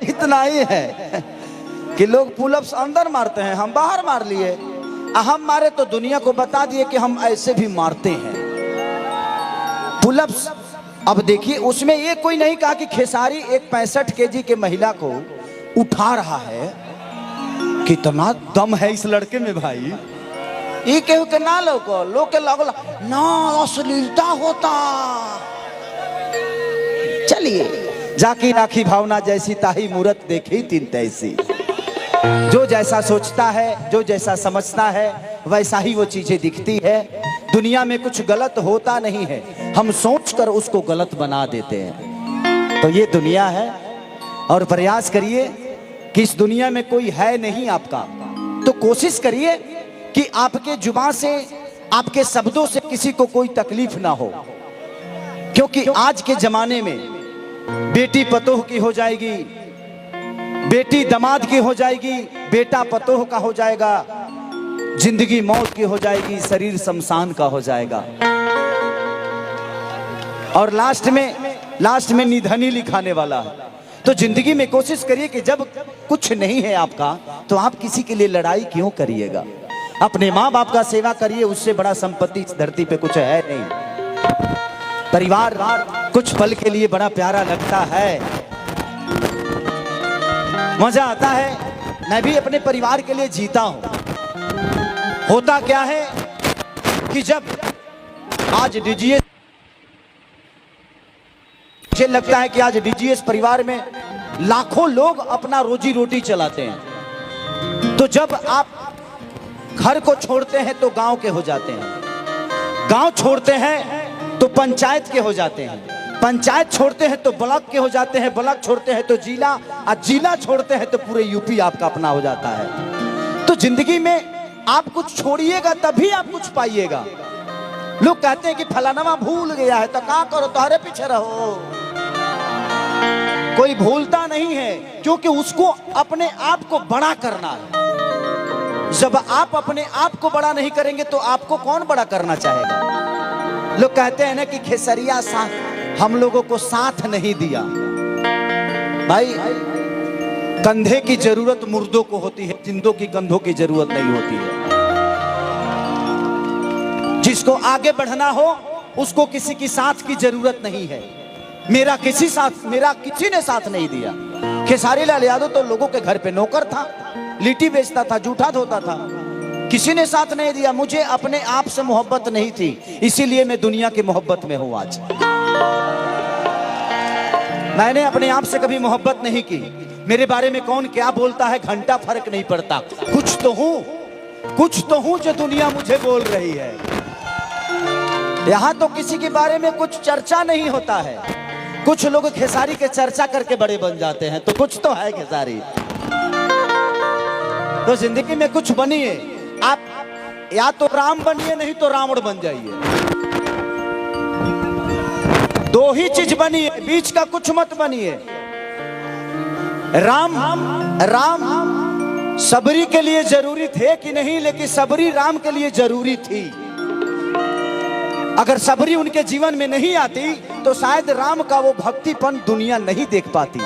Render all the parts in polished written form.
इतना ही है कि लोग पुलअप्स अंदर मारते हैं, हम बाहर मार लिए। हम मारे तो दुनिया को बता दिए कि हम ऐसे भी मारते हैं पुलअप्स। अब देखिए उसमें ये कोई नहीं कहा कि खेसारी एक 65 केजी के महिला को उठा रहा है। कितना दम है इस लड़के में भाई। ये केहू के ना लोग के लगला ना अश्लीलता होता। चलिए जाकी राखी भावना जैसी ताही मूरत देखी तीन तैसी। जो जैसा सोचता है, जो जैसा समझता है, वैसा ही वो चीजें दिखती है। दुनिया में कुछ गलत होता नहीं है, हम सोचकर उसको गलत बना देते हैं। तो ये दुनिया है और प्रयास करिए कि इस दुनिया में कोई है नहीं आपका, तो कोशिश करिए कि आपके जुबान से, आपके शब्दों से किसी को कोई तकलीफ ना हो। क्योंकि आज के जमाने में बेटी पतोह की हो जाएगी, बेटी दामाद की हो जाएगी, बेटा पतोह का हो जाएगा, जिंदगी मौत की हो जाएगी, शरीर शमशान का हो जाएगा और लास्ट में निधनी लिखाने वाला है। तो जिंदगी में कोशिश करिए कि जब कुछ नहीं है आपका तो आप किसी के लिए लड़ाई क्यों करिएगा। अपने माँ बाप का सेवा करिए, उससे बड़ा संपत्ति इस धरती पे कुछ है नहीं। परिवार कुछ पल के लिए बड़ा प्यारा लगता है, मजा आता है। मैं भी अपने परिवार के लिए जीता हूं। होता क्या है कि जब आज डीजीएस, मुझे लगता है कि आज डीजीएस परिवार में लाखों लोग अपना रोजी रोटी चलाते हैं। तो जब आप घर को छोड़ते हैं तो गांव के हो जाते हैं, गांव छोड़ते हैं तो पंचायत के हो जाते हैं, पंचायत छोड़ते हैं तो ब्लॉक के हो जाते हैं, ब्लॉक छोड़ते हैं तो जिला, और जिला छोड़ते हैं तो पूरे यूपी आपका अपना हो जाता है। तो जिंदगी में आप कुछ छोड़िएगा तभी आप कुछ पाइएगा। लोग कहते हैं कि फलाना भूल गया है तो क्या करो, तुम्हारे पीछे रहो। कोई भूलता नहीं है क्योंकि उसको अपने आप को बड़ा करना है। जब आप अपने आप को बड़ा नहीं करेंगे तो आपको कौन बड़ा करना चाहेगा। लोग कहते हैं ना कि खेसरिया हम लोगों को साथ नहीं दिया। भाई कंधे की जरूरत मुर्दों को होती है, जिंदों की कंधों की जरूरत नहीं होती है। जिसको आगे बढ़ना हो उसको किसी की साथ की जरूरत नहीं है। मेरा किसी ने साथ नहीं दिया। खेसारी लाल यादव तो लोगों के घर पे नौकर था, लिट्टी बेचता था, जूठा धोता था, किसी ने साथ नहीं दिया। मुझे अपने आप से मोहब्बत नहीं थी, इसीलिए मैं दुनिया की मोहब्बत में हूं आज। मैंने अपने आप से कभी मोहब्बत नहीं की। मेरे बारे में कौन क्या बोलता है घंटा फर्क नहीं पड़ता। कुछ तो हूं जो दुनिया मुझे बोल रही है। यहां तो किसी के बारे में कुछ चर्चा नहीं होता है। कुछ लोग खेसारी के चर्चा करके बड़े बन जाते हैं, तो कुछ तो है खेसारी। तो जिंदगी में कुछ बनिए आप, या तो राम बनिए नहीं तो रावण बन जाइए। दो ही चीज बनिए, बीच का कुछ मत बनिए। राम सबरी के लिए जरूरी थे कि नहीं, लेकिन सबरी राम के लिए जरूरी थी। अगर सबरी उनके जीवन में नहीं आती तो शायद राम का वो भक्तिपन दुनिया नहीं देख पाती।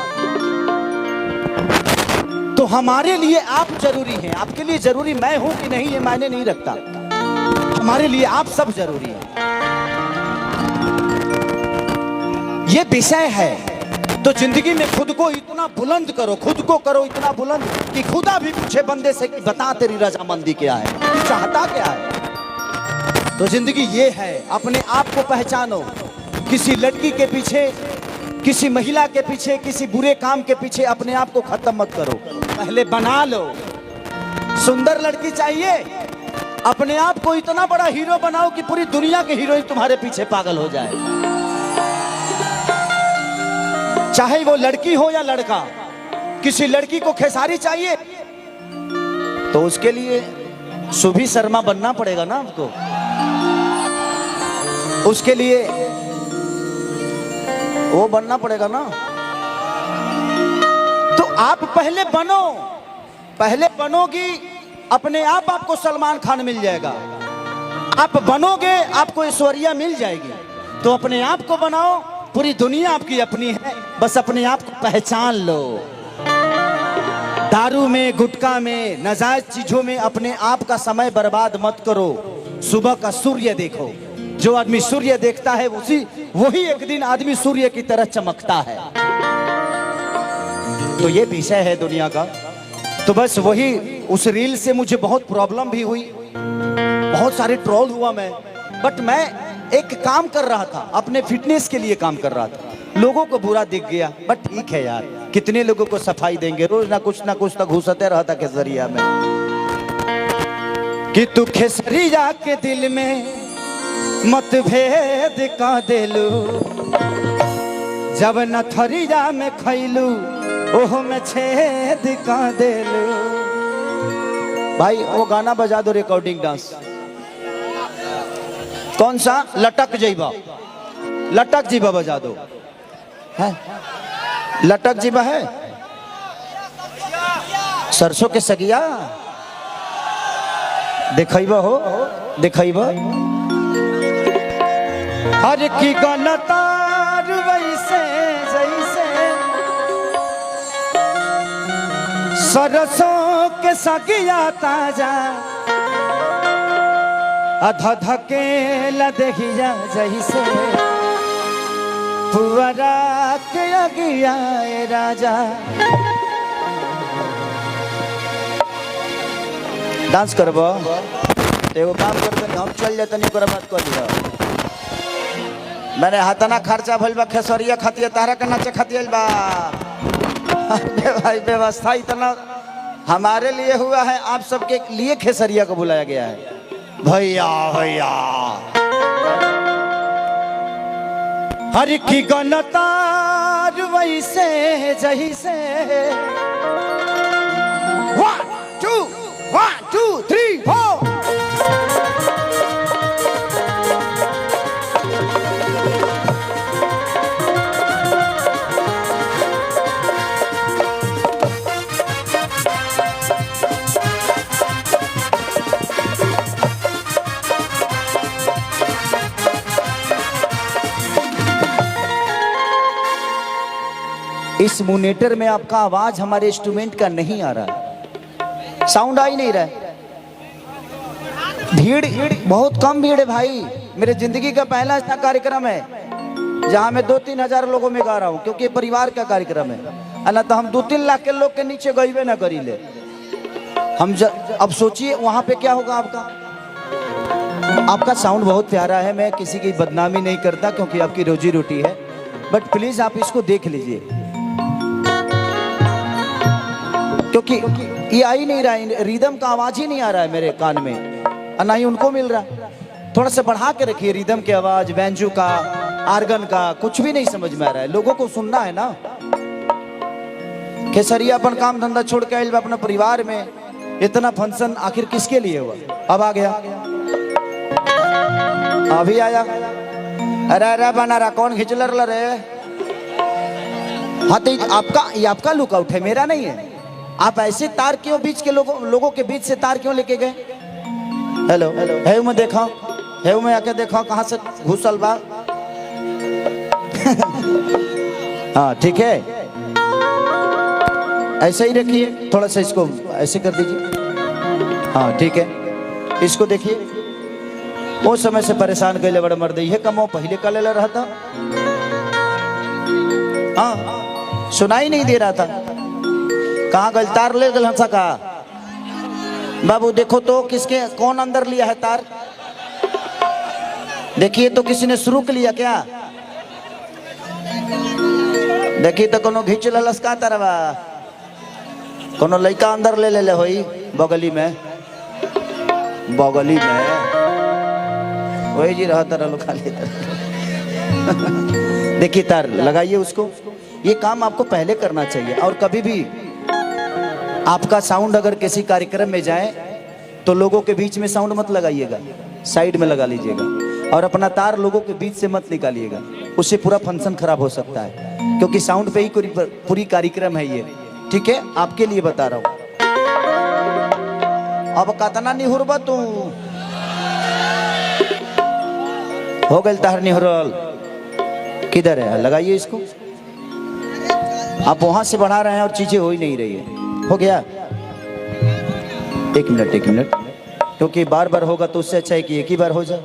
तो हमारे लिए आप जरूरी हैं। आपके लिए जरूरी मैं हूं कि नहीं ये मायने नहीं रखता, हमारे लिए आप सब जरूरी हैं। ये विषय है। तो जिंदगी में खुद को इतना बुलंद करो, खुद को करो इतना बुलंद कि खुदा भी पूछे बंदे से कि बता तेरी रजामंदी क्या है, तू चाहता क्या है। तो जिंदगी ये है, अपने आप को पहचानो। किसी लड़की के पीछे, किसी महिला के पीछे, किसी बुरे काम के पीछे अपने आप को खत्म मत करो, पहले बना लो। सुंदर लड़की चाहिए, अपने आप को इतना बड़ा हीरो बनाओ कि पूरी दुनिया के हीरोइन तुम्हारे पीछे पागल हो जाए। चाहे वो लड़की हो या लड़का। किसी लड़की को खेसारी चाहिए तो उसके लिए सुभी शर्मा बनना पड़ेगा ना आपको। उसके लिए वो बनना पड़ेगा ना। तो आप पहले बनो, पहले बनोगी अपने आप आपको सलमान खान मिल जाएगा। आप बनोगे आपको ऐश्वर्या मिल जाएगी। तो अपने आप को बनाओ, पूरी दुनिया आपकी अपनी है, बस अपने आप को पहचान लो। दारू में, गुटखा में, नाजायज चीजों में अपने आप का समय बर्बाद मत करो। सुबह का सूर्य देखो। जो आदमी सूर्य देखता है वही एक दिन आदमी सूर्य की तरह चमकता है। तो ये विषय है दुनिया का। तो बस वही उस रील से मुझे बहुत प्रॉब्लम भी हुई, बहुत सारे ट्रोल हुआ मैं। बट मैं एक काम कर रहा था, अपने फिटनेस के लिए काम कर रहा था। लोगों को बुरा दिख गया, बट ठीक है यार, कितने लोगों को सफाई देंगे। रोज ना कुछ तो घुसते रहता खेसरिया में कि तू खेसरिया के दिल में मतभेद का देलू, जब नथरिया में खैलू ओह में छेद का देलू। भाई वो गाना बजा दो, रिकॉर्डिंग डांस। कौन सा? लटक जीबा, लटक जीबा बजा दो। है लटक जीबा है सरसों के सगिया देखैबा हो, देखैबा। हर की गलतार वैसे जैसे सरसों के सगिया ताजा, अधा धकेला देखिया जैसे पुअरा के अगिया राजा। डांस करबो तो एगो काम करते, हम चल जाते नहीं कर मत कर दिया। मैंने हाथना खर्चा भइल बा खेसरिया खातिर, तारा के नाचे खातिर बा। भाई व्यवस्था इतना हमारे लिए हुआ है, आप सबके लिए खेसरिया को बुलाया गया है। भैया भैया हर की गलतार वैसे जैसे 1 2 3 4। इस मोनीटर में आपका आवाज हमारे इंस्ट्रूमेंट का नहीं आ रहा, साउंड आ ही नहीं रहा है। भीड़ बहुत कम भीड़ है भाई। मेरे जिंदगी का पहला ऐसा कार्यक्रम है जहां मैं 2-3 हजार लोगों में गा रहा हूं, क्योंकि परिवार का कार्यक्रम है ना। तो हम 2-3 लाख के लोग के नीचे गईबे ना करी ले हम। अब सोचिए वहां पे क्या होगा आपका साउंड बहुत प्यारा है। मैं किसी की बदनामी नहीं करता, क्योंकि आपकी रोजी रोटी है। बट प्लीज आप इसको देख लीजिए, क्योंकि ये आ ही नहीं रहा है, रिदम का आवाज ही नहीं आ रहा है मेरे कान में, ना ही उनको मिल रहा। थोड़ा सा बढ़ा के रखिए रिदम की आवाज, बैंजो का, आर्गन का, कुछ भी नहीं समझ में आ रहा है। लोगों को सुनना है ना। खेसरिया अपन काम धंधा छोड़ के आइल अपना परिवार में। इतना फंक्शन आखिर किसके लिए हुआ? अब आ गया, अभी आया। अरे अरे बना रहा, कौन खिंचलर रे? हाँ तो आपका लुकआउट है, मेरा नहीं है। आप ऐसे तार क्यों बीच के लोगों के बीच से तार क्यों लेके गए? हेलो है में देखा, है में आके देखा कहां से घुसल बा। हाँ ठीक है, ऐसे ही रखिए। थोड़ा सा इसको ऐसे कर दीजिए। हाँ ठीक है, इसको देखिए। वो समय से परेशान कैले बड़ा मर्द है कमो पहले का ले रहा था। हाँ सुनाई नहीं दे रहा था। कहाँ गल तार ले गल हंसा का? बाबू देखो तो किसके कौन अंदर लिया है तार? देखिए तो किसी ने शुरू कर लिया क्या? देखिए तो कोनो घिंच ललस का तरवा, कोनो लड़का अंदर ले होई बगली में वही जी रहा तारा लोग खाली। देखिए तार लगाइए उसको। ये काम आपको पहले करना चाहिए। और कभी भी आपका साउंड अगर किसी कार्यक्रम में जाए तो लोगों के बीच में साउंड मत लगाइएगा, साइड में लगा लीजिएगा। और अपना तार लोगों के बीच से मत निकालिएगा, उससे पूरा फंक्शन खराब हो सकता है। क्योंकि साउंड पे ही पूरी कार्यक्रम है ये। ठीक है, आपके लिए बता रहा हूं। अब कतना निहुरबा तू हो गल तार निहुरल किधर है? लगाइए इसको। आप वहां से बढ़ा रहे हैं और चीजें हो ही नहीं रही है। हो गया? एक मिनट, क्योंकि बार बार होगा तो उससे अच्छा है कि एक ही बार हो जाए।